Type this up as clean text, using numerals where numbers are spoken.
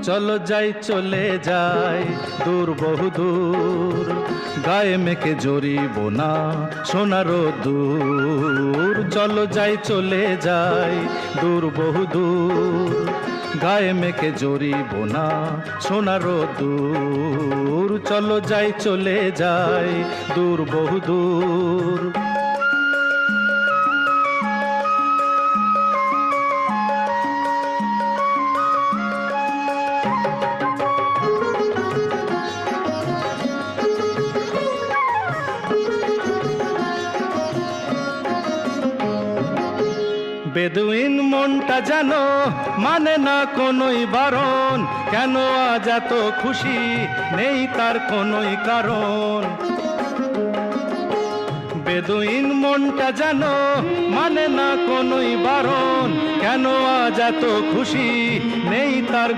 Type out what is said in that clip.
চলো যাই চলে যাই দূর বহু দূর, গায়ে মেখে জড়িব না সোনার দূর। চলো যাই চলে যাই দূর বহু দূর, গায়ে মেখে জড়িব না সোনার দূর। চলো যাই চলে যাই দূর বহু দূর। বেদুইন মনটা যেন মানে না কোনোই বারণ, কেন আজ এত খুশি নেই তার কোনোই কারণ। বেদুইন মনটা যেন মানে না কোনোই বারণ, কেন আজ এত খুশি নেই তার